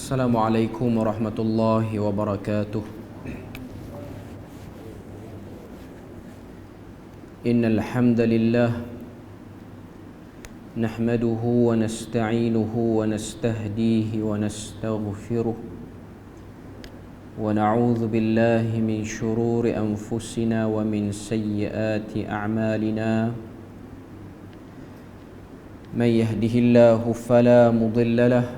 Assalamualaikum warahmatullahi wabarakatuh. Innal hamdalillah nahmaduhu wa nasta'inuhu wa nastahdihi wa nastaghfiruh wa na'udzu billahi min shururi anfusina wa min sayyiati a'malina. Man yahdihillahu fala mudilla lahu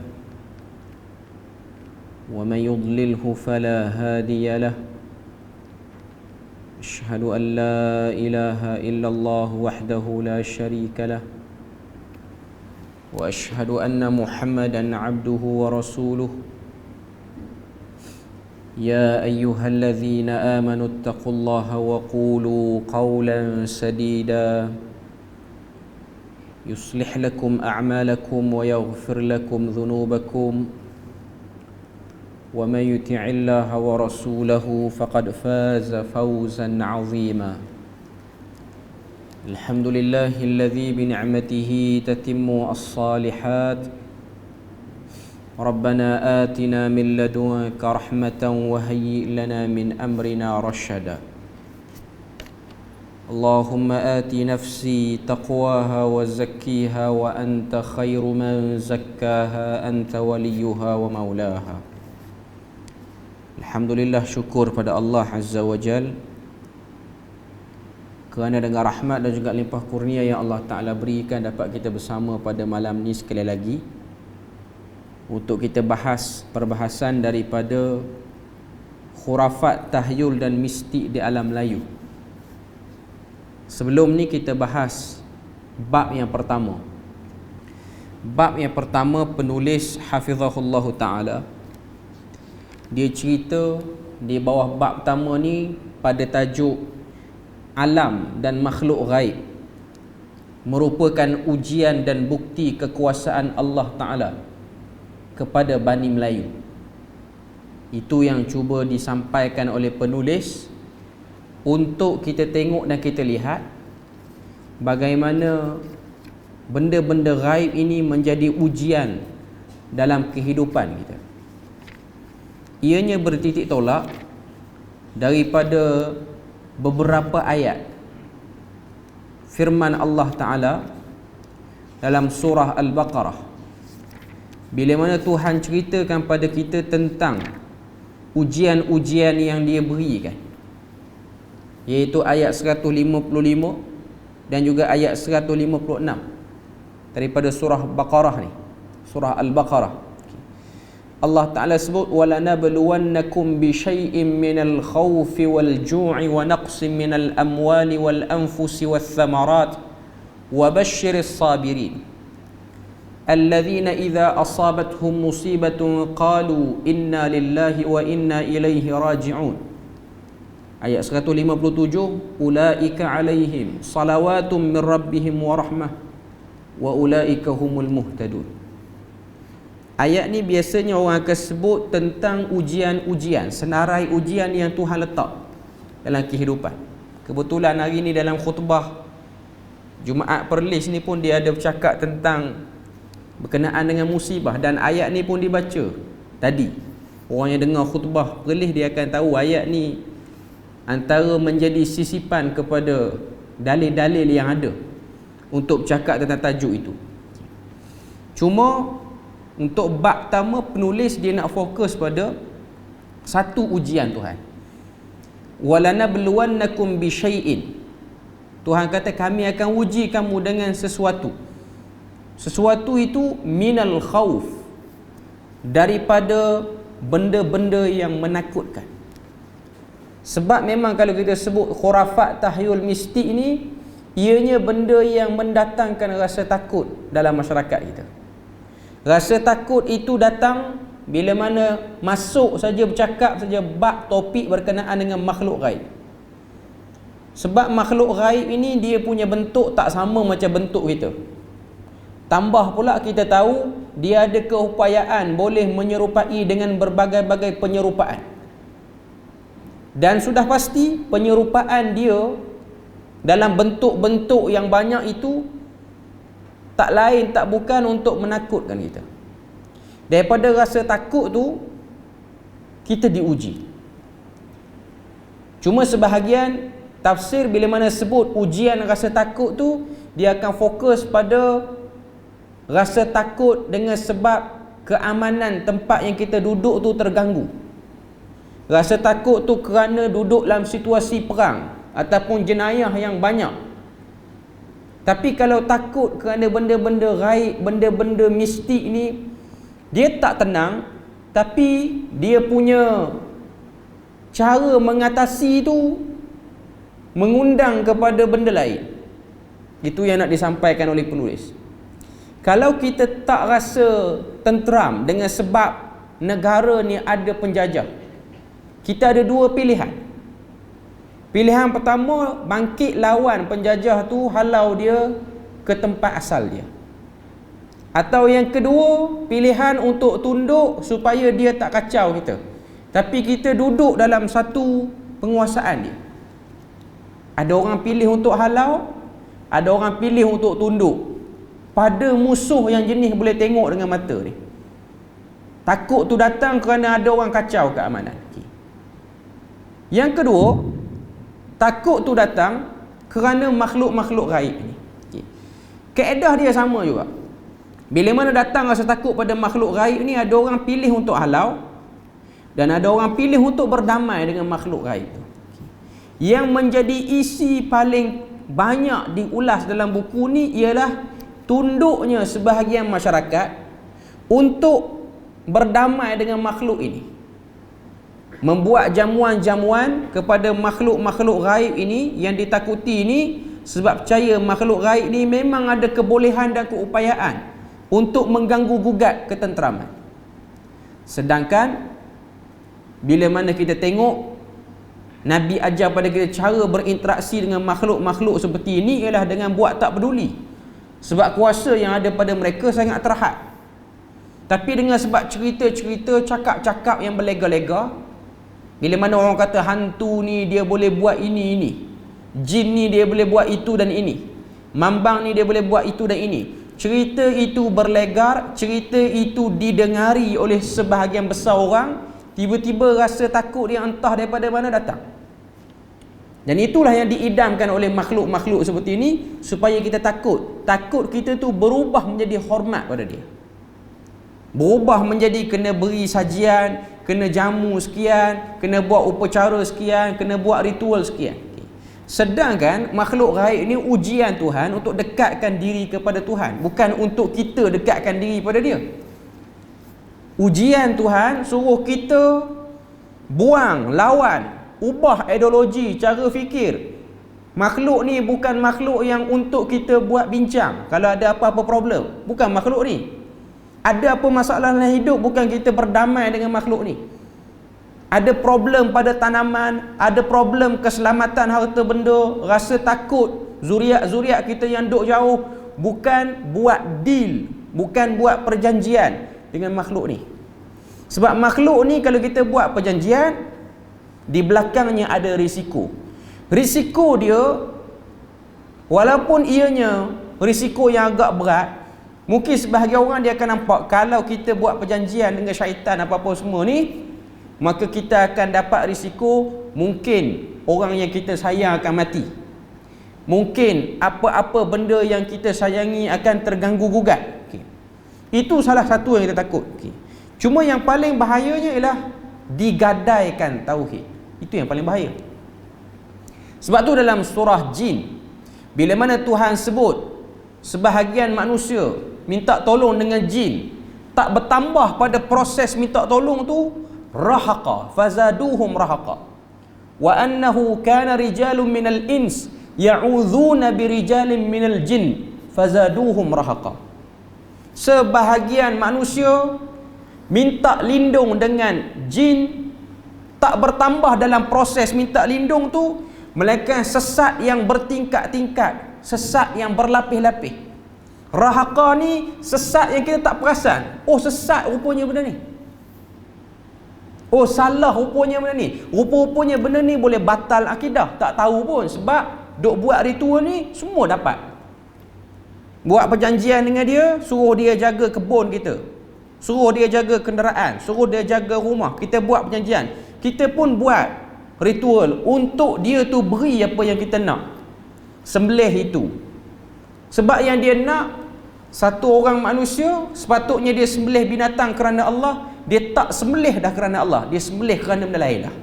wa man yudlilhu fala hadiya lahu. أشهد أن لا إله إلا الله وحده لا شريك له وأشهد أن محمدا عبده ورسوله. يا أيها الذين آمنوا اتقوا الله وقولوا قولا سديدا يصلح لكم أعمالكم ويغفر لكم ذنوبكم ومن يطع الله ورسوله فقد فاز فوزا عظيما. الحمد لله الذي بنعمته تتم الصالحات. ربنا آتنا من لدنك رحمة وهيئ لنا من أمرنا رشدا. اللهم آت نفسي تقواها وزكيها وأنت خير من زكاها أنت وليها ومولاها. Alhamdulillah, syukur pada Allah Azza wa Jal kerana dengan rahmat dan juga limpah kurnia yang Allah Ta'ala berikan dapat kita bersama pada malam ni sekali lagi untuk kita bahas perbahasan daripada khurafat, tahyul dan mistik di alam Melayu. Sebelum ni kita bahas bab yang pertama. Bab yang pertama, penulis Hafizahullah Ta'ala dia cerita di bawah bab pertama ni pada tajuk alam dan makhluk ghaib merupakan ujian dan bukti kekuasaan Allah Ta'ala kepada Bani Melayu. Itu yang cuba disampaikan oleh penulis untuk kita tengok dan kita lihat bagaimana benda-benda ghaib ini menjadi ujian dalam kehidupan kita. Ianya bertitik tolak daripada beberapa ayat firman Allah Ta'ala dalam surah Al-Baqarah, bila mana Tuhan ceritakan pada kita tentang ujian-ujian yang dia berikan, iaitu ayat 155 dan juga ayat 156 daripada surah Baqarah ni, surah Al-Baqarah. Allah Ta'ala sebut وَلَنَبْلُوَنَّكُمْ بِشَيْءٍ مِّنَ الْخَوْفِ وَالْجُوعِ وَنَقْصٍ مِّنَ الْأَمْوَالِ وَالْأَنفُسِ وَالثَّمَرَاتِ وَبَشِّرِ الصَّابِرِينَ الَّذِينَ إِذَا أَصَابَتْهُمْ مُصِيبَةٌ قَالُوا إِنَّا لِلَّهِ وَإِنَّا إِلَيْهِ رَاجِعُونَ. Ayat 157, أُولَئِكَ عَلَيْهِمْ صَلَوَاتٌ مِّن رَّبِّهِمْ وَرَحْمَةٌ وَأُولَئِكَ هُمُ الْمُهْتَدُونَ. Ayat ni biasanya orang akan sebut tentang ujian-ujian, senarai ujian yang Tuhan letak dalam kehidupan. Kebetulan hari ni dalam khutbah Jumaat Perlis ni pun dia ada bercakap tentang berkenaan dengan musibah, dan ayat ni pun dibaca tadi. Orang yang dengar khutbah Perlis dia akan tahu ayat ni antara menjadi sisipan kepada dalil-dalil yang ada untuk bercakap tentang tajuk itu. Cuma untuk bab pertama, penulis dia nak fokus pada satu ujian Tuhan. وَلَنَبْلُوَنَّكُمْ بِشَيْءٍ. Tuhan kata kami akan uji kamu dengan sesuatu. Sesuatu itu minal khauf, daripada benda-benda yang menakutkan. Sebab memang kalau kita sebut khurafat, tahyul, mistik ni, ianya benda yang mendatangkan rasa takut dalam masyarakat kita. Rasa takut itu datang bila mana masuk saja bercakap saja bab topik berkenaan dengan makhluk ghaib. Sebab makhluk ghaib ini dia punya bentuk tak sama macam bentuk kita. Tambah pula kita tahu dia ada keupayaan boleh menyerupai dengan berbagai-bagai penyerupaan. Dan sudah pasti penyerupaan dia dalam bentuk-bentuk yang banyak itu tak lain tak bukan untuk menakutkan kita. Daripada rasa takut tu kita diuji. Cuma sebahagian tafsir bila mana sebut ujian rasa takut tu, dia akan fokus pada rasa takut dengan sebab keamanan tempat yang kita duduk tu terganggu. Rasa takut tu kerana duduk dalam situasi perang ataupun jenayah yang banyak. Tapi kalau takut kerana benda-benda gaib, benda-benda mistik ni, dia tak tenang, tapi dia punya cara mengatasi tu mengundang kepada benda lain. Itu yang nak disampaikan oleh penulis. Kalau kita tak rasa tenteram dengan sebab negara ni ada penjajah, kita ada dua pilihan. Pilihan pertama, bangkit lawan penjajah tu, halau dia ke tempat asal dia. Atau yang kedua, pilihan untuk tunduk supaya dia tak kacau kita, tapi kita duduk dalam satu penguasaan dia. Ada orang pilih untuk halau, ada orang pilih untuk tunduk pada musuh yang jenis boleh tengok dengan mata ni. Takut tu datang kerana ada orang kacau keamanan. Yang kedua, takut tu datang kerana makhluk-makhluk gaib ni. Kaedah dia sama juga. Bila mana datang rasa takut pada makhluk gaib ni, ada orang pilih untuk halau dan ada orang pilih untuk berdamai dengan makhluk gaib tu. Yang menjadi isi paling banyak diulas dalam buku ni ialah tunduknya sebahagian masyarakat untuk berdamai dengan makhluk ini. Membuat jamuan-jamuan kepada makhluk-makhluk gaib ini yang ditakuti ini, sebab percaya makhluk gaib ni memang ada kebolehan dan keupayaan untuk mengganggu gugat ketenteraman. Sedangkan bila mana kita tengok Nabi ajar pada kita cara berinteraksi dengan makhluk-makhluk seperti ini ialah dengan buat tak peduli, sebab kuasa yang ada pada mereka sangat terhad. Tapi dengan sebab cerita-cerita, cakap-cakap yang berlega-lega, bila mana orang kata hantu ni dia boleh buat ini, jin ni dia boleh buat itu dan ini, mambang ni dia boleh buat itu dan ini, cerita itu berlegar, cerita itu didengari oleh sebahagian besar orang, tiba-tiba rasa takut dia entah daripada mana datang. Dan itulah yang diidamkan oleh makhluk-makhluk seperti ini, supaya kita takut. Takut kita tu berubah menjadi hormat pada dia, berubah menjadi kena beri sajian, kena jamu sekian, kena buat upacara sekian, kena buat ritual sekian. Sedangkan makhluk gaib ni ujian Tuhan untuk dekatkan diri kepada Tuhan, bukan untuk kita dekatkan diri pada dia. Ujian Tuhan suruh kita buang, lawan, ubah ideologi, cara fikir. Makhluk ni bukan makhluk yang untuk kita buat bincang kalau ada apa-apa problem. Bukan makhluk ni. Ada apa masalah dalam hidup, bukan kita berdamai dengan makhluk ni. Ada problem pada tanaman, ada problem keselamatan harta benda, rasa takut zuriat-zuriat kita yang duk jauh, bukan buat deal, bukan buat perjanjian dengan makhluk ni. Sebab makhluk ni kalau kita buat perjanjian, di belakangnya ada risiko. Risiko dia, walaupun ianya risiko yang agak berat, mungkin sebahagian orang dia akan nampak kalau kita buat perjanjian dengan syaitan apa-apa semua ni, maka kita akan dapat risiko, mungkin orang yang kita sayang akan mati, mungkin apa-apa benda yang kita sayangi akan terganggu gugat. Itu salah satu yang kita takut. Cuma yang paling bahayanya ialah digadaikan tauhid. Itu yang paling bahaya. Sebab tu dalam surah Jin, bila mana Tuhan sebut sebahagian manusia minta tolong dengan jin, tak bertambah pada proses minta tolong tu, rahaqa fazaduhum rahaqa wa annahu kana rijalun minal ins ya'udzuuna birijalin minal jin fazaduhum rahaqa. Sebahagian manusia minta lindung dengan jin, tak bertambah dalam proses minta lindung tu, melainkan sesat yang bertingkat-tingkat, sesat yang berlapis-lapis. Rahaqa ni sesat yang kita tak perasan. Oh, sesat rupanya benda ni. Oh, salah rupanya benda ni. Rupa-rupanya benda ni boleh batal akidah. Tak tahu pun, sebab duk buat ritual ni semua dapat. Buat perjanjian dengan dia, suruh dia jaga kebun kita. suruh dia jaga kenderaan, suruh dia jaga rumah, kita buat perjanjian, kita pun buat ritual untuk dia tu beri apa yang kita nak, sembelih itu. Sebab yang dia nak, satu orang manusia sepatutnya dia sembelih binatang kerana Allah, dia tak sembelih dah kerana Allah, dia sembelih kerana benda lain dah.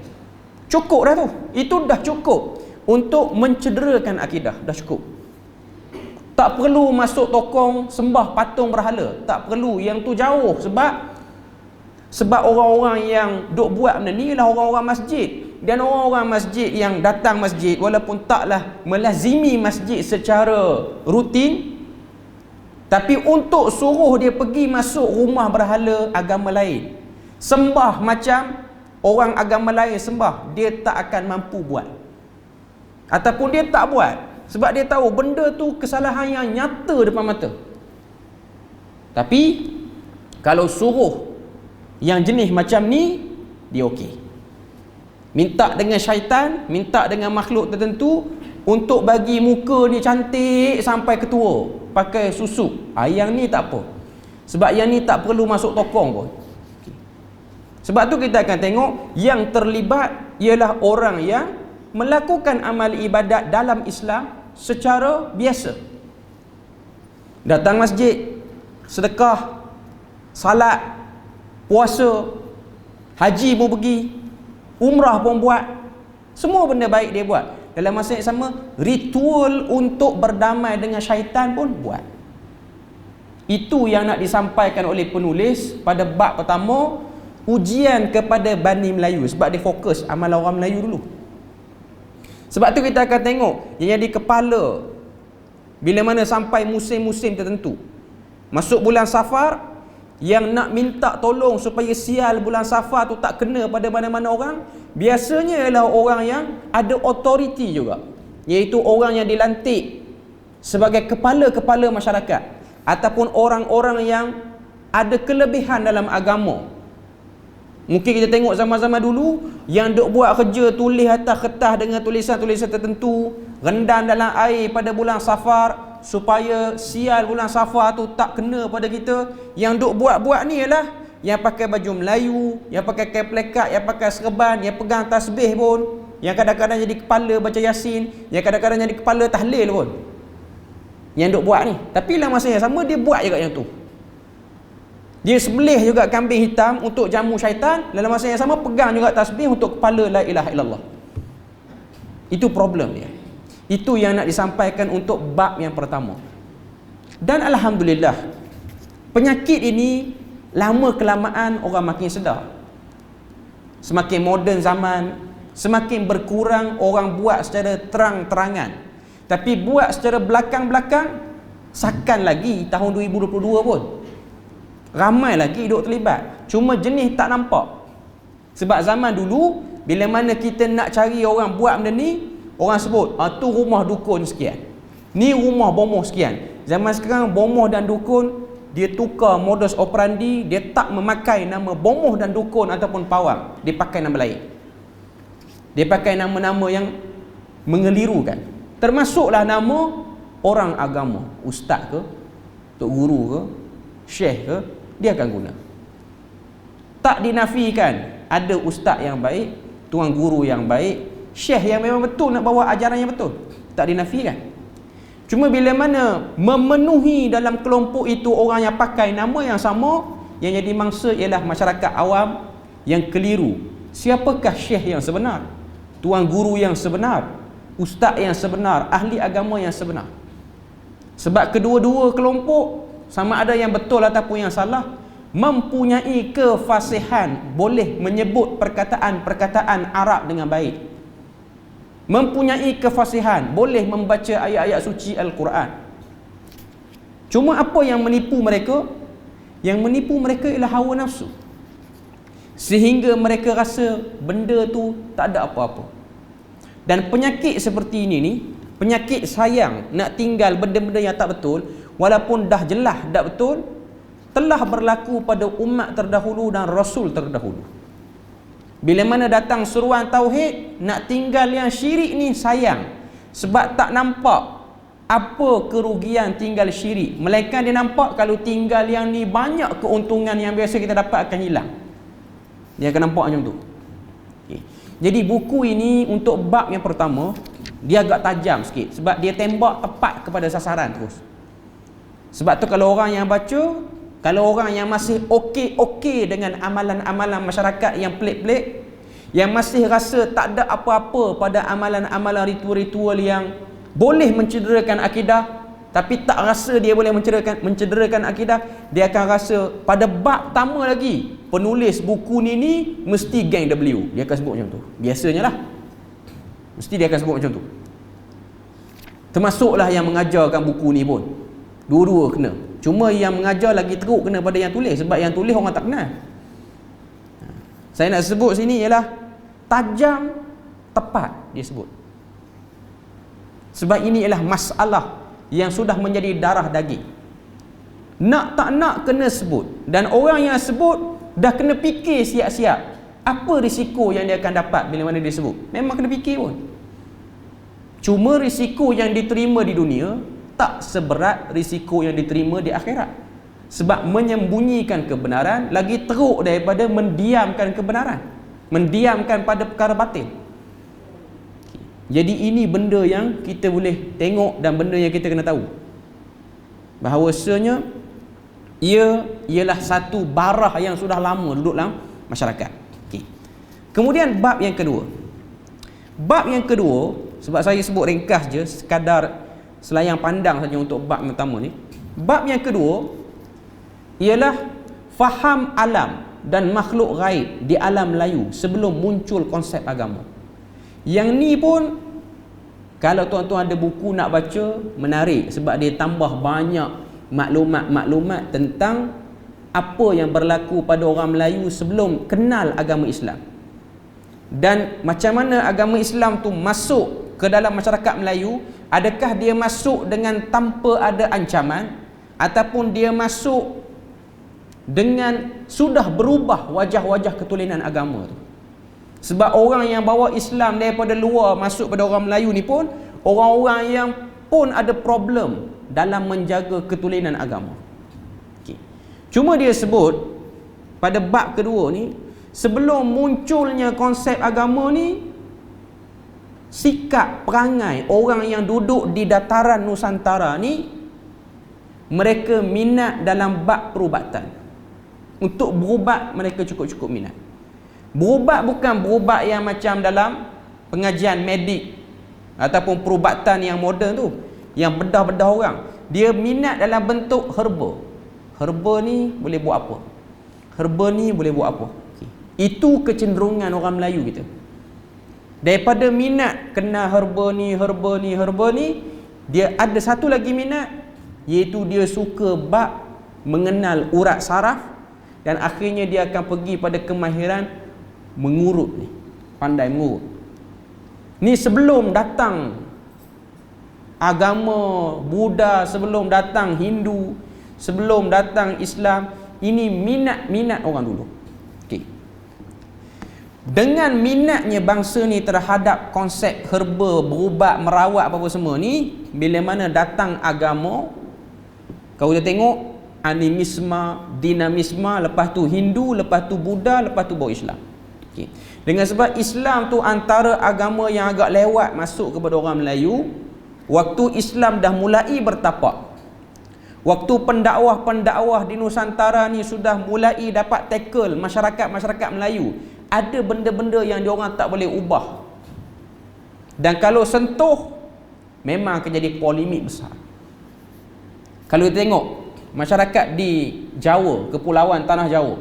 Cukup dah tu, itu dah cukup untuk mencederakan akidah, dah cukup. Tak perlu masuk tokong sembah patung berhala, tak perlu, yang tu jauh. Sebab orang-orang yang duk buat benda ni ialah orang-orang masjid, dan orang-orang masjid yang datang masjid walaupun taklah melazimi masjid secara rutin, tapi untuk suruh dia pergi masuk rumah berhala agama lain, sembah macam orang agama lain sembah, dia tak akan mampu buat, ataupun dia tak buat sebab dia tahu benda tu kesalahan yang nyata depan mata. Tapi kalau suruh yang jenis macam ni, dia okey. Minta dengan syaitan, minta dengan makhluk tertentu untuk bagi muka ni cantik sampai ketua, pakai susu. Yang ni tak apa. Sebab yang ni tak perlu masuk tokong pun. Sebab tu kita akan tengok yang terlibat ialah orang yang melakukan amal ibadat dalam Islam secara biasa. Datang masjid, sedekah, salat, puasa, haji pun pergi, umrah pun buat, semua benda baik dia buat. Dalam masa yang sama, ritual untuk berdamai dengan syaitan pun buat. Itu yang nak disampaikan oleh penulis pada bab pertama, ujian kepada Bani Melayu. Sebab dia fokus amal orang Melayu dulu. Sebab tu kita akan tengok yang jadi kepala bila mana sampai musim-musim tertentu. Masuk bulan Safar, yang nak minta tolong supaya sial bulan Safar tu tak kena pada mana-mana orang, biasanya ialah orang yang ada authority juga, iaitu orang yang dilantik sebagai kepala-kepala masyarakat, ataupun orang-orang yang ada kelebihan dalam agama. Mungkin kita tengok zaman-zaman dulu yang duk buat kerja tulis atas kertas dengan tulisan-tulisan tertentu, rendam dalam air pada bulan Safar supaya sial bulan Safar tu tak kena pada kita. Yang duk buat-buat ni ialah yang pakai baju Melayu, yang pakai kain plekat, yang pakai serban, yang pegang tasbih pun, yang kadang-kadang jadi kepala baca Yasin, yang kadang-kadang jadi kepala tahlil pun, yang duk buat ni. Tapi dalam masa yang sama dia buat juga yang tu. Dia sembelih juga kambing hitam untuk jamu syaitan, dalam masa yang sama pegang juga tasbih untuk kepala la ilaha illallah. Itu problem dia. Itu yang nak disampaikan untuk bab yang pertama. Dan alhamdulillah, penyakit ini lama kelamaan orang makin sedar. Semakin moden zaman, semakin berkurang orang buat secara terang-terangan. Tapi buat secara belakang-belakang, sakan lagi tahun 2022 pun ramai lagi duk terlibat, cuma jenis tak nampak. Sebab zaman dulu bila mana kita nak cari orang buat benda ni, orang sebut tu rumah dukun sekian, ni rumah bomoh sekian. Zaman sekarang bomoh dan dukun dia tukar modus operandi, dia tak memakai nama bomoh dan dukun ataupun pawang, dia pakai nama lain. Dia pakai nama-nama yang mengelirukan, termasuklah nama orang agama, ustaz ke, tok guru ke, syekh ke, dia akan guna. Tak dinafikan ada ustaz yang baik, tuan guru yang baik, syekh yang memang betul nak bawa ajaran yang betul, tak dinafikan. Cuma bila mana memenuhi dalam kelompok itu orang yang pakai nama yang sama, yang jadi mangsa ialah masyarakat awam yang keliru. Siapakah syekh yang sebenar, tuan guru yang sebenar, ustaz yang sebenar, ahli agama yang sebenar? Sebab kedua-dua kelompok, sama ada yang betul ataupun yang salah, mempunyai kefasihan, boleh menyebut perkataan-perkataan Arab dengan baik, mempunyai kefasihan, boleh membaca ayat-ayat suci Al-Quran. Cuma apa yang menipu mereka? Yang menipu mereka ialah hawa nafsu, sehingga mereka rasa benda tu tak ada apa-apa. Dan penyakit seperti ini ni, penyakit sayang nak tinggal benda-benda yang tak betul, walaupun dah jelas tak betul, telah berlaku pada umat terdahulu dan Rasul terdahulu. Bila mana datang seruan tauhid, nak tinggal yang syirik ni sayang, sebab tak nampak apa kerugian tinggal syirik, melainkan dia nampak kalau tinggal yang ni banyak keuntungan yang biasa kita dapat akan hilang. Dia akan nampak macam tu. Okay. Jadi buku ini untuk bab yang pertama dia agak tajam sikit sebab dia tembak tepat kepada sasaran terus. Sebab tu kalau orang yang baca, kalau orang yang masih okey dengan amalan-amalan masyarakat yang pelik-pelik, yang masih rasa tak ada apa-apa pada amalan-amalan ritual-ritual yang boleh mencederakan akidah, tapi tak rasa dia boleh mencederakan akidah, dia akan rasa pada bab pertama lagi penulis buku ni mesti geng W. Dia akan sebut macam tu. Biasanya lah. Mesti dia akan sebut macam tu. Termasuklah yang mengajarkan buku ni pun. Dua-dua kena. Cuma yang mengajar lagi teruk kena pada yang tulis, sebab yang tulis orang tak kenal. Saya nak sebut sini ialah tajam, tepat dia sebut. Sebab ini ialah masalah yang sudah menjadi darah daging. Nak tak nak kena sebut. Dan orang yang sebut dah kena fikir siap-siap apa risiko yang dia akan dapat bila mana dia sebut. Memang kena fikir pun. Cuma risiko yang diterima di dunia tak seberat risiko yang diterima di akhirat. Sebab menyembunyikan kebenaran lagi teruk daripada mendiamkan kebenaran, mendiamkan pada perkara batil. Jadi ini benda yang kita boleh tengok dan benda yang kita kena tahu. Bahawasanya ia ialah satu barah yang sudah lama duduk dalam masyarakat. Okay. Kemudian bab yang kedua. Bab yang kedua, sebab saya sebut ringkas je, sekadar selayang pandang saja untuk bab yang pertama ni. Bab yang kedua ialah faham alam dan makhluk gaib di alam Melayu sebelum muncul konsep agama. Yang ni pun kalau tuan-tuan ada buku nak baca, menarik sebab dia tambah banyak maklumat-maklumat tentang apa yang berlaku pada orang Melayu sebelum kenal agama Islam. Dan macam mana agama Islam tu masuk ke dalam masyarakat Melayu, adakah dia masuk dengan tanpa ada ancaman ataupun dia masuk dengan sudah berubah wajah-wajah ketulinan agama tu. Sebab orang yang bawa Islam daripada luar masuk pada orang Melayu ni pun orang-orang yang pun ada problem dalam menjaga ketulinan agama. Okay. Cuma dia sebut pada bab kedua ni, sebelum munculnya konsep agama ni, sikap perangai orang yang duduk di dataran Nusantara ni, mereka minat dalam bab perubatan. Untuk berubat mereka cukup-cukup minat. Berubat bukan berubat yang macam dalam pengajian medik ataupun perubatan yang moden tu, yang bedah-bedah orang. Dia minat dalam bentuk herba. Herba ni boleh buat apa? Herba ni boleh buat apa? Okay. Itu kecenderungan orang Melayu kita. Daripada minat kena herba ni, dia ada satu lagi minat, iaitu dia suka bab mengenal urat saraf, dan akhirnya dia akan pergi pada kemahiran mengurut ni, pandai mengurut. Ni sebelum datang agama Buddha, sebelum datang Hindu, sebelum datang Islam, ini minat-minat orang dulu. Okey. Dengan minatnya bangsa ni terhadap konsep herba, berubat, merawat apa-apa semua ni, bila mana datang agama, kalau kita tengok animisme, dinamisme, lepas tu Hindu, lepas tu Buddha, lepas tu baru Islam. Okay. Dengan sebab Islam tu antara agama yang agak lewat masuk kepada orang Melayu. Waktu Islam dah mulai bertapak, waktu pendakwah-pendakwah di Nusantara ni sudah mulai dapat tackle masyarakat-masyarakat Melayu, ada benda-benda yang diorang tak boleh ubah, dan kalau sentuh memang akan jadi polemik besar. Kalau kita tengok masyarakat di Jawa, kepulauan tanah Jawa,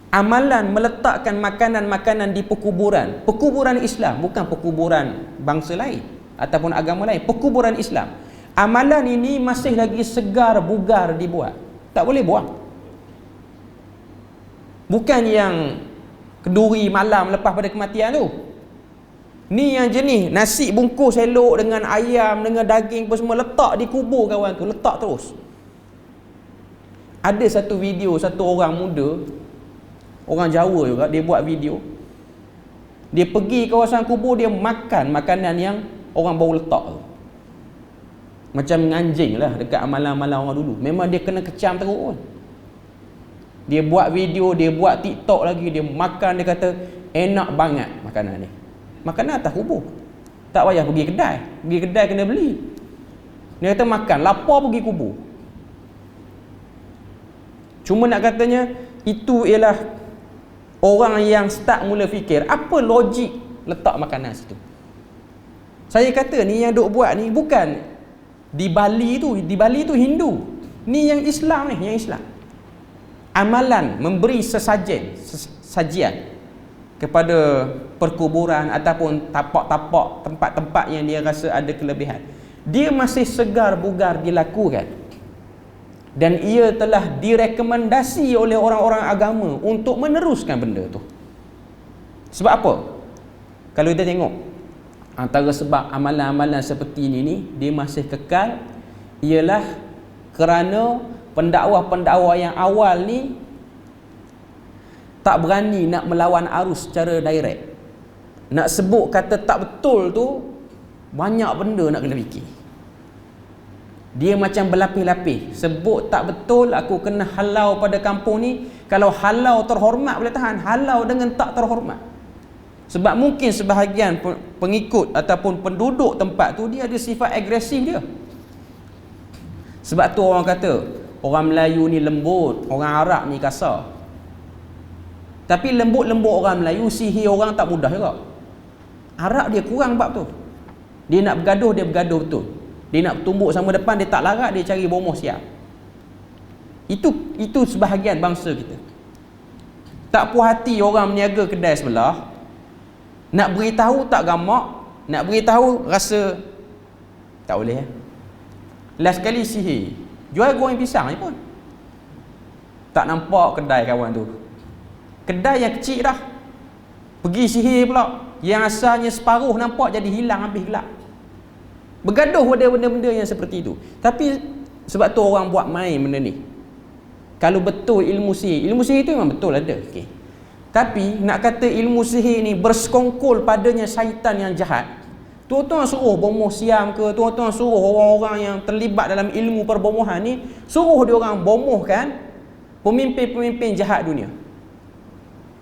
amalan meletakkan makanan-makanan di perkuburan Islam, bukan perkuburan bangsa lain ataupun agama lain, perkuburan Islam. Amalan ini masih lagi segar bugar dibuat, tak boleh buang. Bukan yang keduri malam lepas pada kematian tu. Ni yang jenis nasi bungkus elok dengan ayam, dengan daging apa semua, letak di kubur kawan tu, letak terus. Ada satu video, satu orang muda, orang Jawa juga, dia buat video. Dia pergi kawasan kubur, dia makan makanan yang orang baru letak tu. Macam anjing lah dekat amalan-amalan orang dulu. Memang dia kena kecam teruk pun. Dia buat video, dia buat TikTok lagi, dia makan, dia kata enak banget makanan ni. Makanan atas kubur. Tak payah pergi kedai. Pergi kedai kena beli. Dia kata makan, lapar pergi kubur. Cuma nak katanya itu ialah orang yang start mula fikir, apa logik letak makanan situ. Saya kata ni yang duk buat ni bukan di Bali tu Hindu. Ni yang Islam ni, yang Islam. Amalan memberi sajian kepada perkuburan ataupun tapak-tapak, tempat-tempat yang dia rasa ada kelebihan. Dia masih segar bugar dilakukan. Dan ia telah direkomendasi oleh orang-orang agama untuk meneruskan benda tu. Sebab apa? Kalau kita tengok, antara sebab amalan-amalan seperti ini dia masih kekal ialah kerana pendakwa-pendakwa yang awal ni tak berani nak melawan arus secara direct. Nak sebut kata tak betul tu, banyak benda nak kena fikir. Dia macam berlapis-lapis. Sebut tak betul, aku kena halau pada kampung ni. Kalau halau terhormat boleh tahan, halau dengan tak terhormat. Sebab mungkin sebahagian pengikut ataupun penduduk tempat tu dia ada sifat agresif dia. Sebab tu orang kata orang Melayu ni lembut, orang Arab ni kasar. Tapi lembut-lembut orang Melayu, sihir orang tak mudah juga. Arab dia kurang bab tu. Dia nak bergaduh, dia bergaduh betul. Dia nak tumbuk sama depan, dia tak larat, dia cari bomoh siap. Itu sebahagian bangsa kita. Tak puas hati orang meniaga kedai sebelah, nak beritahu tak gamak, nak beritahu rasa tak boleh. Last kali sihir, jual goreng pisang je pun tak nampak kedai kawan tu. Kedai yang kecil dah, pergi sihir pula, yang asalnya separuh nampak jadi hilang habis gelap. Bergaduh pada benda-benda yang seperti itu. Tapi sebab tu orang buat main benda ni. Kalau betul ilmu sihir itu memang betul ada, okay. Tapi nak kata ilmu sihir ni bersekongkol padanya syaitan yang jahat, tuan-tuan suruh bomoh siam ke, tuan-tuan suruh orang-orang yang terlibat dalam ilmu perbomohan ni, suruh dia orang bomohkan pemimpin-pemimpin jahat dunia.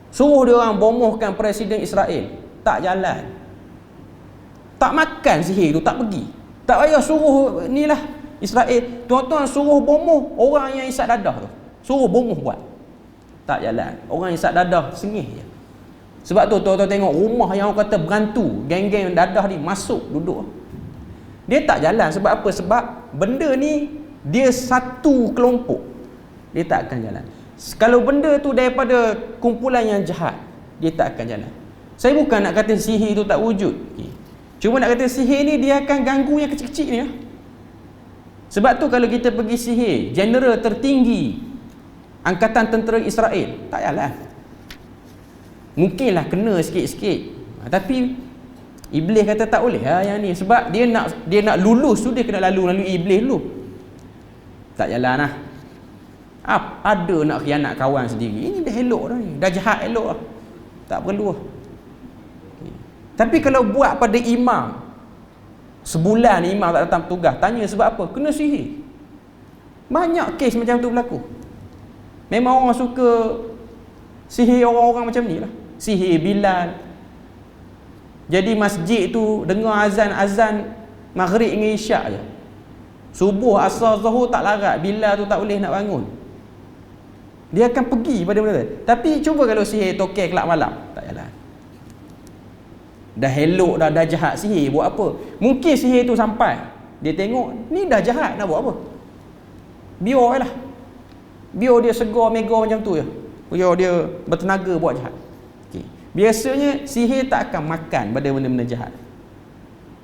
Suruh dia orang bomohkan Presiden Israel, tak jalan. Tak makan sihir tu, tak pergi. Tak payah suruh ni lah Israel, tuan-tuan suruh bomoh orang yang isap dadah tu, suruh bomoh buat, tak jalan. Orang isap dadah sengih je. Sebab tu tuan-tuan tengok rumah yang orang kata berantu, geng-geng dadah ni masuk duduk, dia tak jalan. Sebab apa? Sebab benda ni dia satu kelompok, dia tak akan jalan. Kalau benda tu daripada kumpulan yang jahat, dia tak akan jalan. Saya bukan nak kata sihir tu tak wujud, okay. Cuma nak kata sihir ni dia akan ganggu yang kecil-kecil ni ya. Sebab tu kalau kita pergi sihir general tertinggi Angkatan Tentera Israel, tak jalan. Mungkinlah kena sikit-sikit, tapi Iblis kata tak boleh yang ni. Sebab dia nak lulus tu, dia kena lalu Iblis dulu. Tak jalan lah. Ada nak khianat kawan sendiri, ini dah elok dah ni, dah jahat elok lah, tak perlu lah. Tapi kalau buat pada imam, sebulan imam tak datang tugas, tanya sebab apa? Kena sihir. Banyak kes macam tu berlaku. Memang orang suka sihir orang-orang macam ni lah. Sihir Bilal. Jadi masjid tu dengar azan maghrib dengan isyak je. Subuh, asar, zuhur tak larat, Bilal tu tak boleh nak bangun. Dia akan pergi pada benda tu. Tapi cuba kalau sihir tokek kelab malam, tak jalan. Dah elok dah jahat sihir, buat apa? Mungkin sihir tu sampai, dia tengok ni dah jahat, nak buat apa? Biar lah. Biar dia segar mega macam tu je. Biar dia bertenaga buat jahat. Okay. Biasanya sihir tak akan makan pada benda-benda jahat.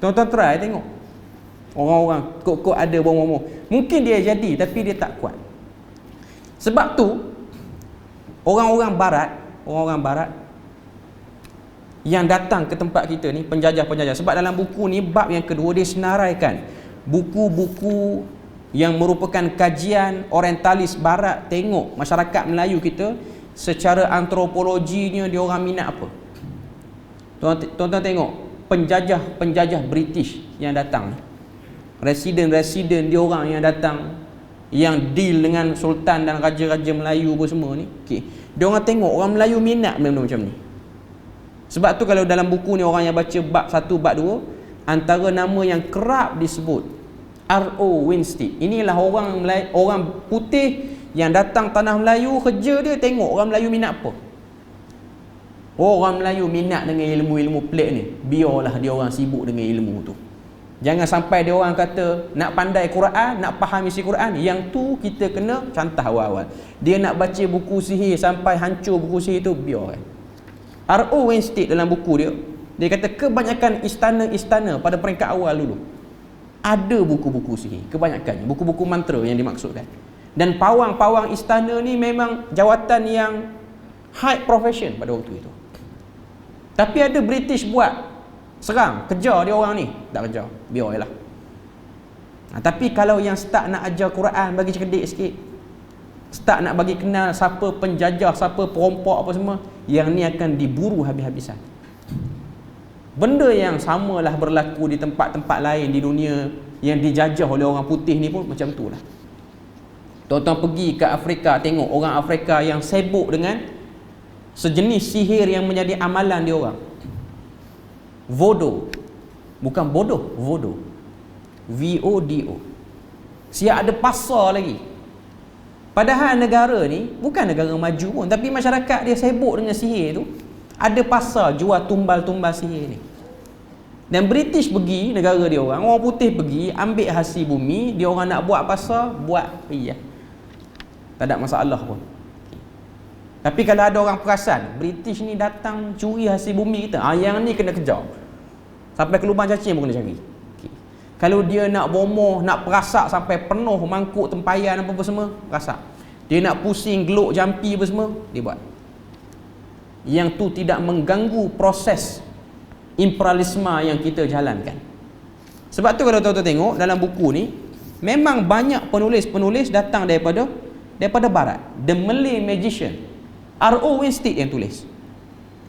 Tuan-tuan try tengok. Orang-orang kok ada bomoh-bomoh. Mungkin dia jadi tapi dia tak kuat. Sebab tu orang-orang barat yang datang ke tempat kita ni, penjajah-penjajah. Sebab dalam buku ni, bab yang kedua, dia senaraikan buku-buku yang merupakan kajian orientalis barat, tengok masyarakat Melayu kita secara antropologinya dia orang minat apa. Tuan-tuan tengok penjajah-penjajah British yang datang ni. Residen-residen dia orang yang datang, yang deal dengan sultan dan raja-raja Melayu apa semua ni, okey, dia orang tengok orang Melayu minat benda-benda macam ni. Sebab tu kalau dalam buku ni orang yang baca bab 1, bab 2, antara nama yang kerap disebut R.O. Winstead. Inilah orang putih yang datang tanah Melayu, kerja dia tengok orang Melayu minat apa. Orang Melayu minat dengan ilmu-ilmu pelik ni, biarlah dia orang sibuk dengan ilmu tu. Jangan sampai dia orang kata nak pandai Quran, nak faham isi Quran, yang tu kita kena cantah awal-awal. Dia nak baca buku sihir sampai hancur buku sihir tu, biar kan. R.O. Winstead dalam buku dia kata kebanyakan istana-istana pada peringkat awal dulu ada buku-buku sihir, kebanyakannya buku-buku mantra yang dimaksudkan. Dan pawang-pawang istana ni memang jawatan yang high profession pada waktu itu. Tapi ada British buat serang, kejar dia orang ni, tak kejar, biarlah. Tapi kalau yang start nak ajar Quran, bagi cerdik sikit, start nak bagi kenal siapa penjajah, siapa perompak apa semua, yang ni akan diburu habis-habisan. Benda yang samalah berlaku di tempat-tempat lain di dunia yang dijajah oleh orang putih ni pun macam tu lah. Tuan-tuan pergi ke Afrika, tengok orang Afrika yang sibuk dengan sejenis sihir yang menjadi amalan dia orang. Voodoo. Bukan bodoh, voodoo. V-O-D-O. Siap ada pasar lagi. Padahal negara ni bukan negara maju pun, tapi masyarakat dia sibuk dengan sihir tu. Ada pasar jual tumbal-tumbal sihir ni. Dan British pergi, negara dia orang putih pergi ambil hasil bumi, dia orang nak buat pasar, buat iya. Tak ada masalah pun. Tapi kalau ada orang perasan British ni datang curi hasil bumi kita, yang ni kena kejar. Sampai ke lubang cacing pun kena cari. Kalau dia nak bomoh, nak perasak sampai penuh mangkuk tempayan apa-apa semua, perasak. Dia nak pusing geluk jampi apa semua, dia buat. Yang tu tidak mengganggu proses imperialisme yang kita jalankan. Sebab tu kalau tuan-tuan tengok dalam buku ni, memang banyak penulis-penulis datang daripada barat. The Malay Magician, R.O. Winstead yang tulis.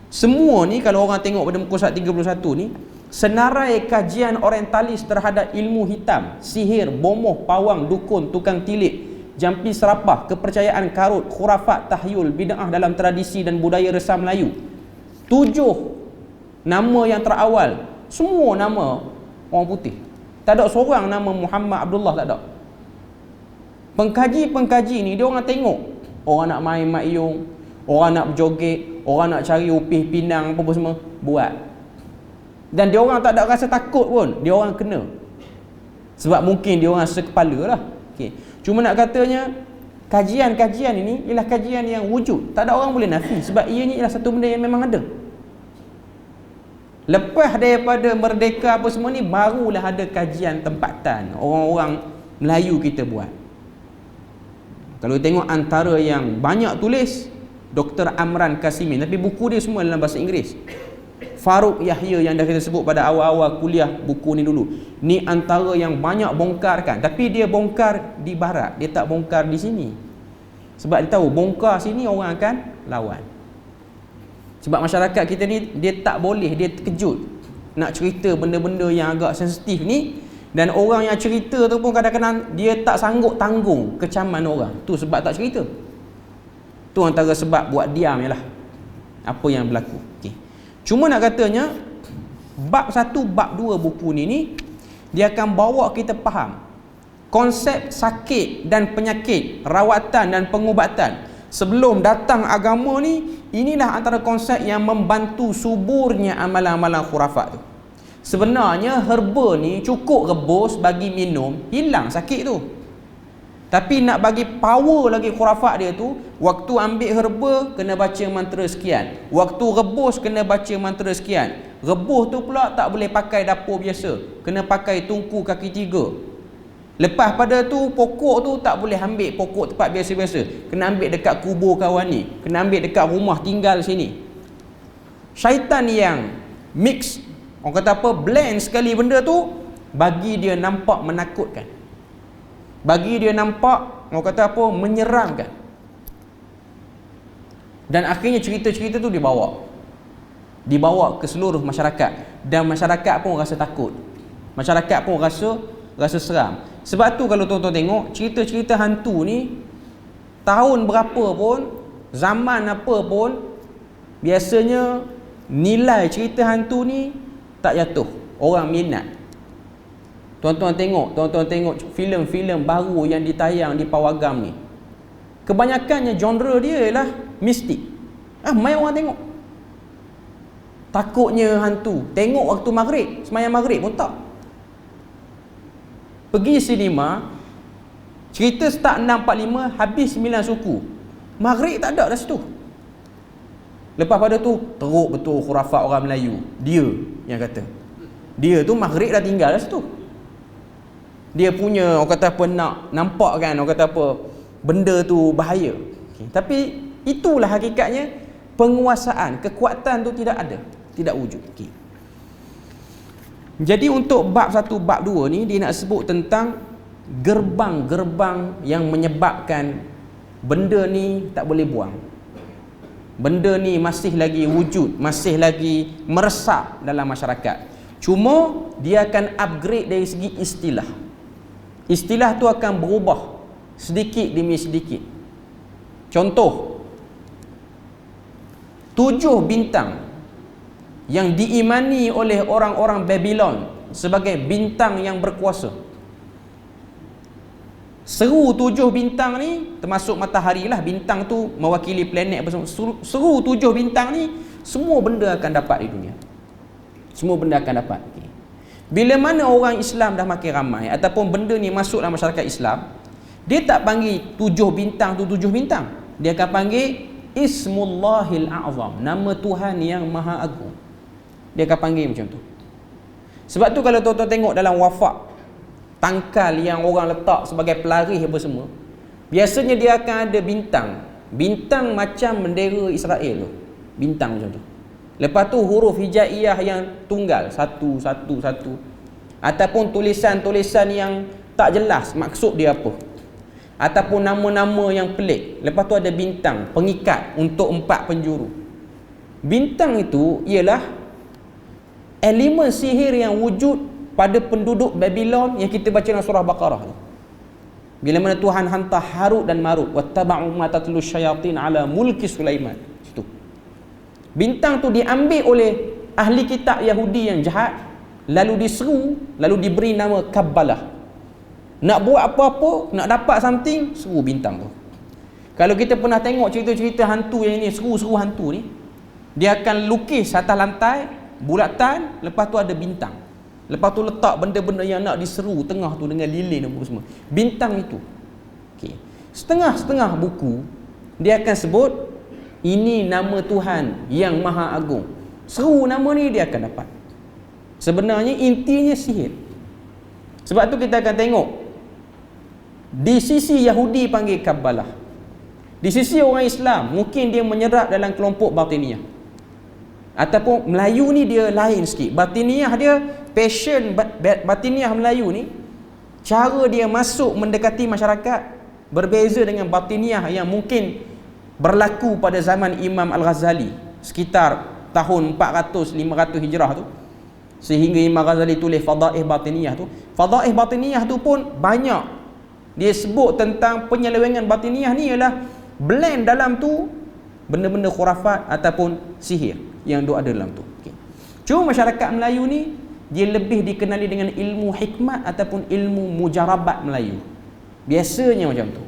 Semua ni kalau orang tengok pada muka surat 31 ni, senarai kajian orientalis terhadap ilmu hitam, sihir, bomoh, pawang, dukun, tukang tilik, jampi serapah, kepercayaan karut, khurafat, tahyul, bid'ah dalam tradisi dan budaya resam Melayu. 7 nama yang terawal, semua nama orang putih. Tak ada seorang nama Muhammad Abdullah, tak ada. Pengkaji-pengkaji ni dia orang tengok orang nak main mayung, orang nak berjoget, orang nak cari upih pinang apa semua, buat. Dan dia orang tak ada rasa takut pun, dia orang kena. Sebab mungkin dia orang sekepala lah. Okay. Cuma nak katanya kajian-kajian ini ialah kajian yang wujud. Tak ada orang boleh nafi sebab ianya ialah satu benda yang memang ada. Lepas daripada merdeka apa semua ni, barulah ada kajian tempatan orang-orang Melayu kita buat. Kalau tengok antara yang banyak tulis Dr. Amran Kasimin, tapi buku dia semua dalam bahasa Inggeris. Farouk Yahya yang dah kita sebut pada awal-awal kuliah buku ni dulu. Ni antara yang banyak bongkarkan, tapi dia bongkar di barat, dia tak bongkar di sini. Sebab dia tahu bongkar sini orang akan lawan. Sebab masyarakat kita ni dia tak boleh, dia terkejut nak cerita benda-benda yang agak sensitif ni, dan orang yang cerita tu pun kadang-kadang dia tak sanggup tanggung kecaman orang. Tu sebab tak cerita. Tu antara sebab buat diam ialah apa yang berlaku. Okey. Cuma nak katanya bab 1, bab 2 buku ni dia akan bawa kita faham konsep sakit dan penyakit, rawatan dan pengubatan. Sebelum datang agama ni, inilah antara konsep yang membantu suburnya amalan-amalan khurafat tu. Sebenarnya herba ni cukup rebus bagi minum, hilang sakit tu. Tapi nak bagi power lagi khurafat dia tu, waktu ambil herba kena baca mantra sekian, waktu rebus kena baca mantra sekian. Rebus tu pula tak boleh pakai dapur biasa, kena pakai tungku kaki 3. Lepas pada tu pokok tu tak boleh ambil pokok tempat biasa-biasa, kena ambil dekat kubur kawan ni, kena ambil dekat rumah tinggal sini. Syaitan yang mix, orang kata apa, blend sekali benda tu, bagi dia nampak menakutkan, bagi dia nampak orang kata apa, menyeramkan. Dan akhirnya cerita-cerita tu dibawa ke seluruh masyarakat, dan masyarakat pun rasa takut, masyarakat pun rasa rasa seram. Sebab tu kalau tuan-tuan tengok cerita-cerita hantu ni, tahun berapa pun, zaman apa pun, biasanya nilai cerita hantu ni tak jatuh, orang minat. Tuan-tuan tengok filem-filem baru yang ditayang di pawagam ni, kebanyakannya genre dia ialah mistik. Mai orang tengok. Takutnya hantu. Tengok waktu maghrib, sembahyang maghrib pun tak. Pergi sinema, cerita start 6.45, habis 9 suku. Maghrib tak ada dah situ. Lepas pada tu, teruk betul khurafat orang Melayu. Dia yang kata. Dia tu maghrib dah tinggal dah situ. Dia punya, orang kata apa, nak nampak kan, orang kata apa, benda tu bahaya. Okay. Tapi itulah hakikatnya, penguasaan, kekuatan tu tidak ada, tidak wujud. Okay. Jadi untuk bab 1, bab 2 ni, dia nak sebut tentang gerbang-gerbang yang menyebabkan benda ni tak boleh buang. Benda ni masih lagi wujud, masih lagi meresap dalam masyarakat. Cuma dia akan upgrade dari segi istilah. Istilah tu akan berubah sedikit demi sedikit. Contoh, 7 bintang yang diimani oleh orang-orang Babylon sebagai bintang yang berkuasa. Seru 7 bintang ni, termasuk matahari lah, bintang tu mewakili planet apa semua. Seru 7 bintang ni, semua benda akan dapat di dunia. Semua benda akan dapat. Okay. Bila mana orang Islam dah makin ramai, ataupun benda ni masuk dalam masyarakat Islam, dia tak panggil 7 bintang tu 7 bintang. Dia akan panggil Ismullahil A'zam, nama Tuhan yang Maha Agung. Dia akan panggil macam tu. Sebab tu kalau tuan-tuan tengok dalam wafak, tangkal yang orang letak sebagai pelaris apa semua, biasanya dia akan ada bintang. Bintang macam bendera Israel tu. Bintang macam tu. Lepas tu huruf hijaiyah yang tunggal, satu. Ataupun tulisan-tulisan yang tak jelas maksud dia apa. Ataupun nama-nama yang pelik. Lepas tu ada bintang, pengikat untuk 4 penjuru. Bintang itu ialah elemen sihir yang wujud pada penduduk Babylon yang kita baca dalam surah Baqarah tu. Bila mana Tuhan hantar Harut dan Marut, wattaba'u ma tatlu syayatin ala mulki Sulaiman. Situ. Bintang tu diambil oleh ahli kitab Yahudi yang jahat, lalu diseru, lalu diberi nama Kabbalah. Nak buat apa-apa, nak dapat something, seru bintang tu. Kalau kita pernah tengok cerita-cerita hantu yang ini, seru-seru hantu ni, dia akan lukis atas lantai bulatan, lepas tu ada bintang. Lepas tu letak benda-benda yang nak diseru tengah tu dengan lilin apa semua. Bintang itu. Okey. Setengah-setengah buku dia akan sebut ini nama Tuhan yang Maha Agung. Seru nama ni dia akan dapat. Sebenarnya intinya sihir. Sebab tu kita akan tengok di sisi Yahudi panggil Kabbalah. Di sisi orang Islam mungkin dia menyerap dalam kelompok Batiniyah. Ataupun Melayu ni dia lain sikit. Batiniyah dia, passion Batiniyah Melayu ni, cara dia masuk mendekati masyarakat berbeza dengan Batiniyah yang mungkin berlaku pada zaman Imam Al-Ghazali sekitar tahun 400-500 Hijrah tu, sehingga Imam Ghazali tulis Fadaih Batiniyah tu. Fadaih Batiniyah tu pun banyak dia sebut tentang penyelewengan Batiniyah ni ialah blend dalam tu benda-benda khurafat ataupun sihir yang ada dalam tu. Okay. Cuma masyarakat Melayu ni dia lebih dikenali dengan ilmu hikmat ataupun ilmu mujarabat Melayu. Biasanya macam tu.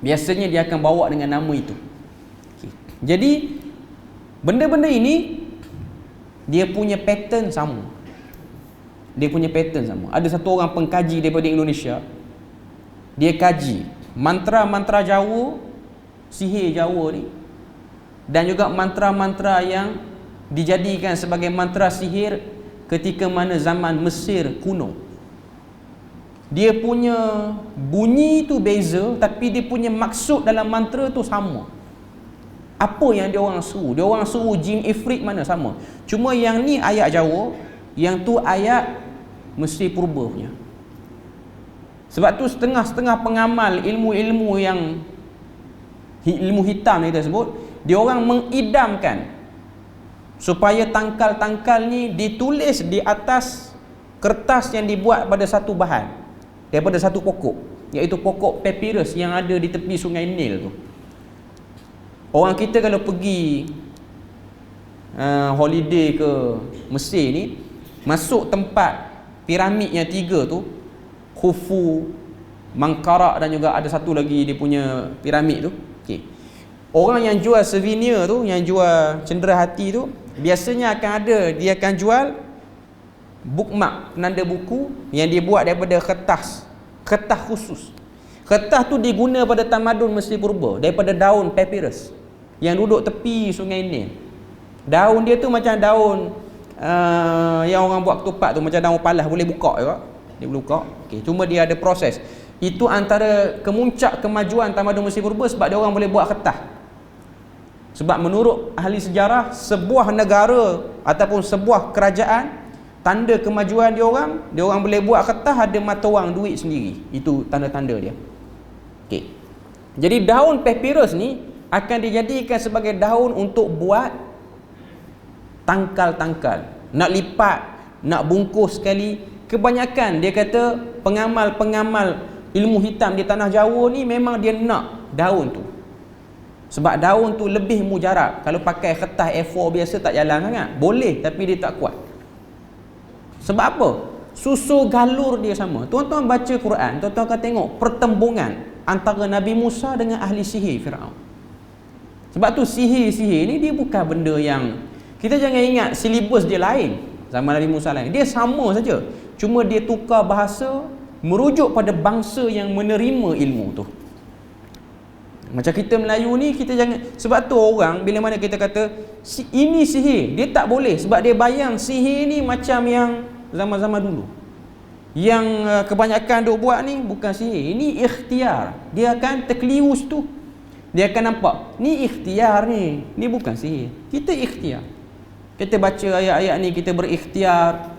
Biasanya dia akan bawa dengan nama itu. Okay. Jadi benda-benda ini dia punya pattern sama. Dia punya pattern sama. Ada satu orang pengkaji daripada Indonesia, dia kaji mantra-mantra Jawa, sihir Jawa ni, dan juga mantra-mantra yang dijadikan sebagai mantra sihir ketika mana zaman Mesir kuno. Dia punya bunyi tu beza, tapi dia punya maksud dalam mantra tu sama. Apa yang dia orang suruh? Dia orang suruh jin ifrit mana sama. Cuma yang ni ayat Jawa, yang tu ayat Mesir purba punya. Sebab tu setengah-setengah pengamal ilmu-ilmu yang ilmu hitam ni kita sebut, dia orang mengidamkan supaya tangkal-tangkal ni ditulis di atas kertas yang dibuat pada satu bahan. daripada satu pokok, iaitu pokok papyrus yang ada di tepi sungai Nil tu. Orang kita kalau pergi holiday ke Mesir ni, masuk tempat piramid yang 3 tu, Khufu, Mangkara, dan juga ada satu lagi dia punya piramid tu. Okey. Orang yang jual souvenir tu, yang jual cendera hati tu, biasanya akan ada, dia akan jual bookmark, penanda buku yang dia buat daripada kertas khusus. Kertas tu diguna pada tamadun Mesir Purba daripada daun papyrus yang duduk tepi sungai Nil. Daun dia tu macam daun yang orang buat ketupat tu, macam daun palas, boleh buka juga. Dia boleh buka. Okey, cuma dia ada proses. Itu antara kemuncak kemajuan tamadun Mesir Purba sebab dia orang boleh buat kertas. Sebab menurut ahli sejarah, sebuah negara ataupun sebuah kerajaan, tanda kemajuan dia orang boleh buat kertas ada mata wang duit sendiri. Itu tanda-tanda dia. Okey. Jadi daun papyrus ni akan dijadikan sebagai daun untuk buat tangkal-tangkal. Nak lipat, nak bungkus sekali. Kebanyakan dia kata pengamal-pengamal ilmu hitam di tanah Jawa ni memang dia nak daun tu. Sebab daun tu lebih mujarab. Kalau pakai kertas A4 biasa tak jalan sangat. Boleh tapi dia tak kuat. Sebab apa? Susu galur dia sama. Tuan-tuan baca Quran, tuan-tuan akan tengok pertembungan antara Nabi Musa dengan ahli sihir Firaun. Sebab tu sihir-sihir ni dia bukan benda yang, kita jangan ingat silibus dia lain. Zaman Nabi Musa lain. Dia sama saja. Cuma dia tukar bahasa merujuk pada bangsa yang menerima ilmu tu. Macam kita Melayu ni, kita jangan, sebab tu orang bila mana kita kata ini sihir, dia tak boleh sebab dia bayang sihir ni macam yang zaman-zaman dulu. Yang kebanyakan duk buat ni bukan sihir, ini ikhtiar. Dia akan terkeliru situ. Dia akan nampak ni ikhtiar ni bukan sihir. Kita ikhtiar. Kita baca ayat-ayat ni, kita berikhtiar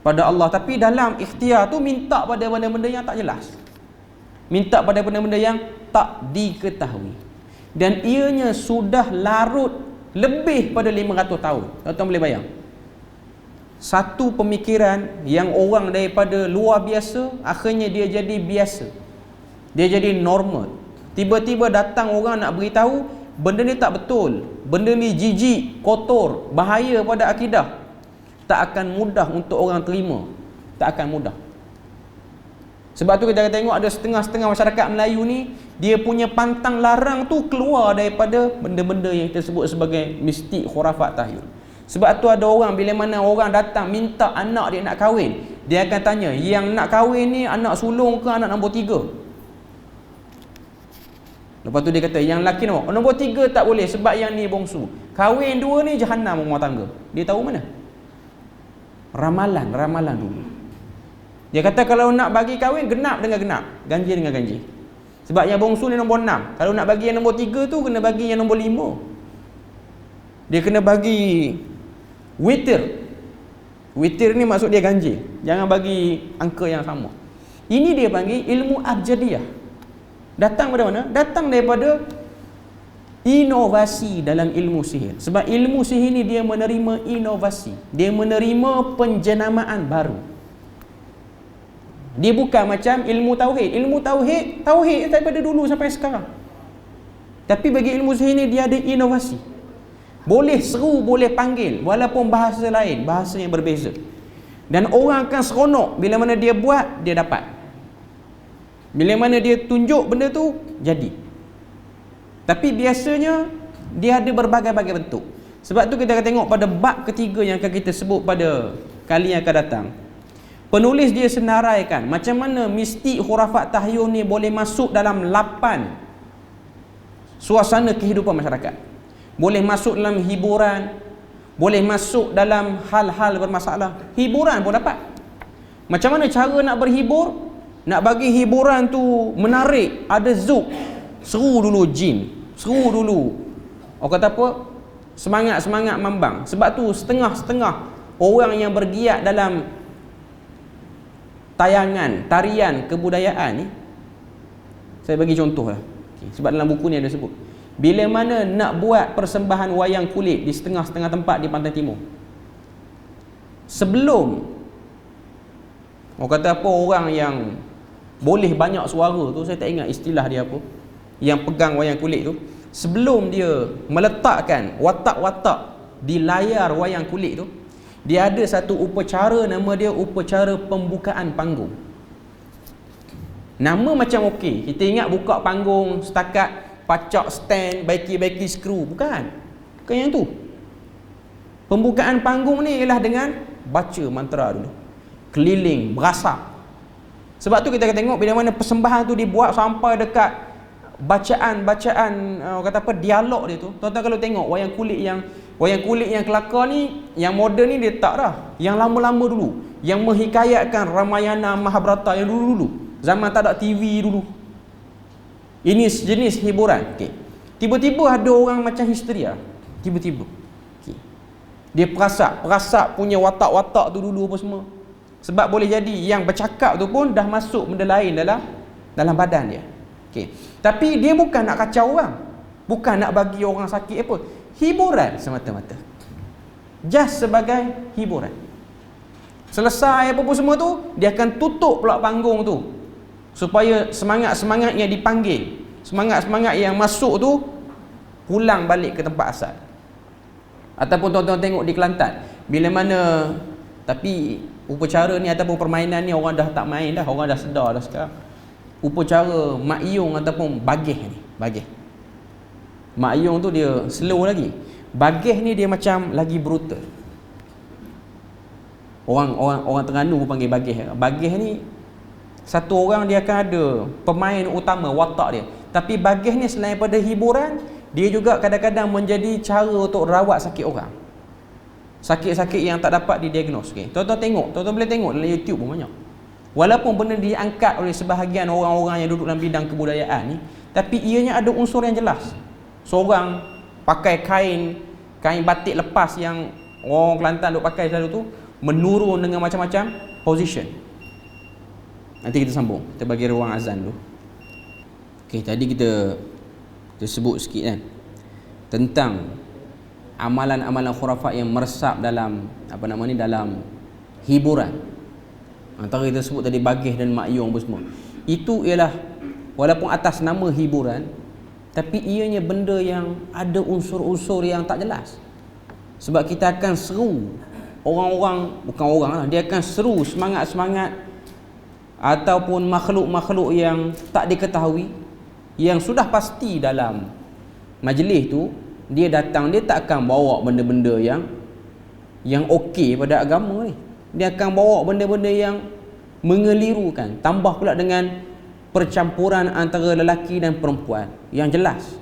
pada Allah, tapi dalam ikhtiar tu minta pada benda-benda yang tak jelas. Minta pada benda-benda yang tak diketahui. Dan ianya sudah larut lebih pada 500 tahun. Tuan-tuan boleh bayang. Satu pemikiran yang orang daripada luar biasa, akhirnya dia jadi biasa. Dia jadi normal. Tiba-tiba datang orang nak beritahu benda ni tak betul, benda ni jijik, kotor, bahaya pada akidah. Tak akan mudah untuk orang terima. Tak akan mudah. Sebab tu kita tengok ada setengah-setengah masyarakat Melayu ni, dia punya pantang larang tu keluar daripada benda-benda yang kita sebut sebagai mistik, khurafat, tahyul. Sebab tu ada orang, bila mana orang datang minta anak dia nak kahwin, dia akan tanya, yang nak kahwin ni anak sulung ke anak nombor 3? Lepas tu dia kata, yang lelaki nombor 3 tak boleh sebab yang ni bongsu. Kahwin 2 ni jahanam rumah tangga. Dia tahu mana? Ramalan dulu. Dia kata kalau nak bagi kahwin, genap dengan genap, ganjil dengan ganjil. Sebab yang bongsu ni nombor 6. Kalau nak bagi yang nombor 3 tu, kena bagi yang nombor 5. Dia kena bagi witir. Witir ni maksud dia ganjil. Jangan bagi angka yang sama. Ini dia panggil ilmu abjadiyah. Datang dari mana? Datang daripada inovasi dalam ilmu sihir. Sebab ilmu sihir ni dia menerima inovasi. Dia menerima penjenamaan baru. Dia bukan macam ilmu tauhid. Ilmu tauhid daripada dulu sampai sekarang. Tapi bagi ilmu sihir ni dia ada inovasi. Boleh seru, boleh panggil, walaupun bahasa lain, bahasa yang berbeza. Dan orang akan seronok bila mana dia buat, dia dapat. Bila mana dia tunjuk benda tu, jadi. Tapi biasanya dia ada berbagai-bagai bentuk. Sebab tu kita akan tengok pada bab ketiga yang akan kita sebut pada kali yang akan datang. Penulis dia senaraikan macam mana mistik, khurafat, tahyul ni boleh masuk dalam 8 suasana kehidupan masyarakat. Boleh masuk dalam hiburan, boleh masuk dalam hal-hal bermasalah. Hiburan pun dapat. Macam mana cara nak berhibur? Nak bagi hiburan tu menarik, ada zuk. Seru dulu jin, seru dulu. Orang kata apa? Semangat-semangat mambang. Sebab tu setengah-setengah orang yang bergiat dalam tayangan, tarian, kebudayaan ni, saya bagi contoh lah. Sebab dalam buku ni ada sebut. Bila mana nak buat persembahan wayang kulit di setengah-setengah tempat di Pantai Timur, sebelum orang kata apa, orang yang boleh banyak suara tu, saya tak ingat istilah dia apa, yang pegang wayang kulit tu, sebelum dia meletakkan watak-watak di layar wayang kulit tu, dia ada satu upacara, nama dia upacara pembukaan panggung. Nama macam okey, kita ingat buka panggung setakat pacak stand, baiki-baiki skru, bukan yang tu. Pembukaan panggung ni ialah dengan baca mantra dulu, keliling, berasap. Sebab tu kita akan tengok bila mana persembahan tu dibuat sampai dekat bacaan-bacaan kata apa, dialog dia tu. Tuan-tuan kalau tengok wayang kulit yang kelakar ni, yang moden ni dia tak dah. Yang lama-lama dulu, yang menghikayatkan Ramayana, Mahabharata yang dulu-dulu. Zaman tak ada TV dulu. Ini jenis hiburan. Okay. Tiba-tiba ada orang macam histeria. Tiba-tiba. Okay. Dia perasap punya watak-watak tu dulu apa semua. Sebab boleh jadi yang bercakap tu pun dah masuk benda lain dalam badan dia. Okay. Tapi dia bukan nak kacau orang. Bukan nak bagi orang sakit apa. Hiburan semata-mata. Just sebagai hiburan. Selesai apa-apa semua tu, dia akan tutup pula panggung tu, supaya semangat-semangatnya dipanggil, semangat-semangat yang masuk tu pulang balik ke tempat asal. Ataupun tuan-tuan tengok di Kelantan, bila mana, tapi upacara ni ataupun permainan ni orang dah tak main dah, orang dah sedar dah sekarang. Upacara Mak Yong ataupun Bageh ni, Bageh. Mak Yong tu dia slow lagi. Bageh ni dia macam lagi brutal. Orang Terengganu pun panggil Bageh. Bageh ni satu orang dia akan ada pemain utama watak dia. Tapi Bageh ni selain pada hiburan, dia juga kadang-kadang menjadi cara untuk rawat sakit orang. Sakit-sakit yang tak dapat didiagnos. Okay. Tuan-tuan boleh tengok dalam YouTube pun banyak. Walaupun benda diangkat oleh sebahagian orang-orang yang duduk dalam bidang kebudayaan ni, tapi ianya ada unsur yang jelas. Seorang pakai kain batik lepas yang orang Kelantan duk pakai selalu tu, menurun dengan macam-macam position. Nanti kita sambung. Kita bagi ruang azan dulu. Okey, tadi kita sebut sikit kan tentang amalan-amalan khurafat yang meresap dalam dalam hiburan. Antara kita sebut tadi Bageh dan Mak Yong apa semua. Itu ialah walaupun atas nama hiburan, tapi ianya benda yang ada unsur-unsur yang tak jelas. Sebab kita akan seru orang-orang, bukan orang lah, dia akan seru semangat-semangat ataupun makhluk-makhluk yang tak diketahui, yang sudah pasti dalam majlis tu dia datang, dia tak akan bawa benda-benda yang okey pada agama ni. Dia akan bawa benda-benda yang mengelirukan, tambah pula dengan percampuran antara lelaki dan perempuan yang jelas.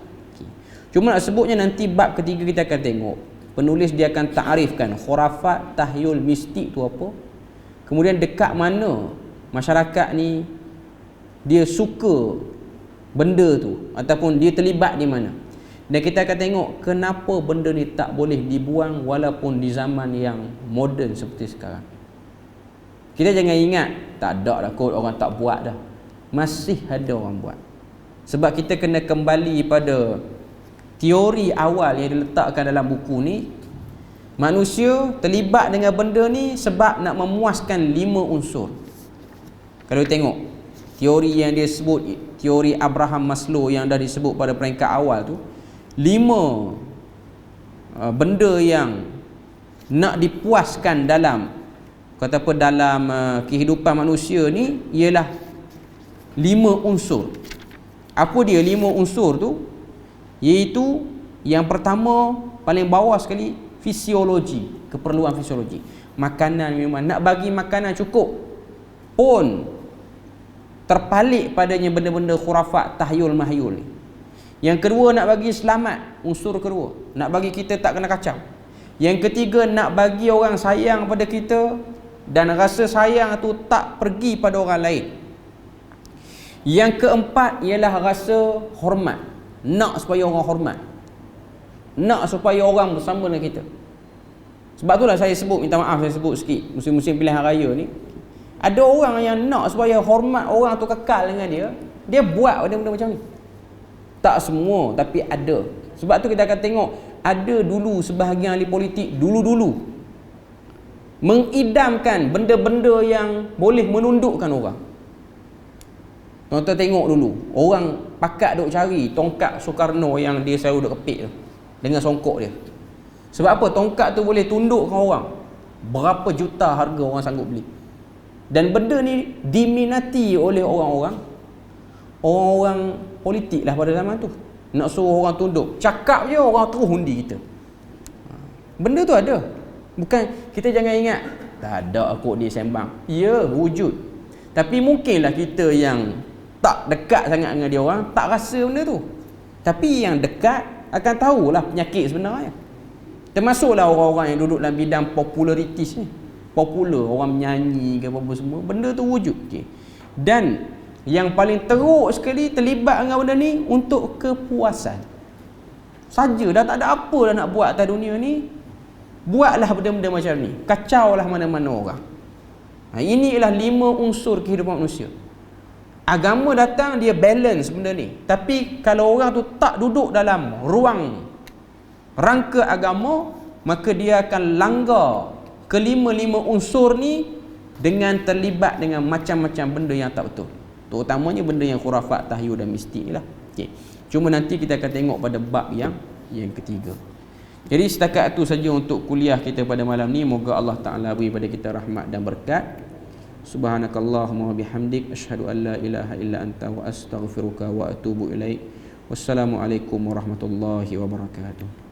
Cuma nak sebutnya nanti bab ketiga kita akan tengok. Penulis dia akan takrifkan khurafat, tahyul, mistik tu apa. Kemudian dekat mana masyarakat ni dia suka benda tu ataupun dia terlibat di mana. Dan kita akan tengok kenapa benda ni tak boleh dibuang walaupun di zaman yang moden seperti sekarang. Kita jangan ingat tak ada dah kot, orang tak buat dah. Masih ada orang buat. Sebab kita kena kembali pada teori awal yang diletakkan dalam buku ni. Manusia terlibat dengan benda ni sebab nak memuaskan 5 unsur. Kalau tengok teori yang dia sebut, teori Abraham Maslow yang dah disebut pada peringkat awal tu, 5 benda yang nak dipuaskan dalam kehidupan manusia ni ialah 5 unsur. Apa dia 5 unsur tu? Iaitu yang pertama, paling bawah sekali, fisiologi, keperluan fisiologi. Makanan, minuman. Nak bagi makanan cukup pun terpalit padanya benda-benda khurafat, tahyul, mahyul. Yang kedua, nak bagi selamat, unsur kedua. Nak bagi kita tak kena kacau. Yang ketiga, nak bagi orang sayang pada kita dan rasa sayang tu tak pergi pada orang lain. Yang keempat ialah rasa hormat. Nak supaya orang hormat. Nak supaya orang bersama dengan kita. Sebab itulah saya sebut, minta maaf saya sebut sikit, musim-musim pilihan raya ni, ada orang yang nak supaya hormat orang tu kekal dengan dia, dia buat benda-benda macam ni. Tak semua, tapi ada. Sebab tu kita akan tengok, ada dulu sebahagian ahli politik dulu-dulu mengidamkan benda-benda yang boleh menundukkan orang. Tuan-tuan tengok dulu, orang pakat duk cari tongkat Soekarno yang dia selalu duk kepit tu dengan songkok dia. Sebab apa? Tongkat tu boleh tundukkan orang. Berapa juta harga orang sanggup beli. Dan benda ni diminati oleh orang-orang politik lah pada zaman tu. Nak suruh orang tunduk, cakap je orang terus undi kita. Benda tu ada. Bukan, kita jangan ingat tak ada kot dia sembang. Ya, wujud. Tapi mungkinlah kita yang tak dekat sangat dengan dia orang tak rasa benda tu. Tapi yang dekat akan tahulah penyakit sebenarnya. Termasuklah orang-orang yang duduk dalam bidang popularitis ni. Popular, orang menyanyi ke apa semua, benda tu wujud. Okay. Dan yang paling teruk sekali terlibat dengan benda ni untuk kepuasan saja. Dah tak ada apa dah nak buat atas dunia ni, buatlah benda-benda macam ni, kacaulah mana-mana orang. Ini ialah 5 unsur kehidupan manusia. Agama datang, dia balance benda ni. Tapi kalau orang tu tak duduk dalam ruang rangka agama, maka dia akan langgar kelima-lima unsur ni dengan terlibat dengan macam-macam benda yang tak betul. Terutamanya benda yang khurafat, tahyul dan mistik ni lah. Okay. Cuma nanti kita akan tengok pada bab yang ketiga. Jadi setakat itu saja untuk kuliah kita pada malam ni. Moga Allah Ta'ala beri pada kita rahmat dan berkat. Subhanakallahumma bihamdik, asyhadu an la ilaha illa anta wa astaghfiruka wa atubu ilaik. Wassalamualaikum warahmatullahi wabarakatuh.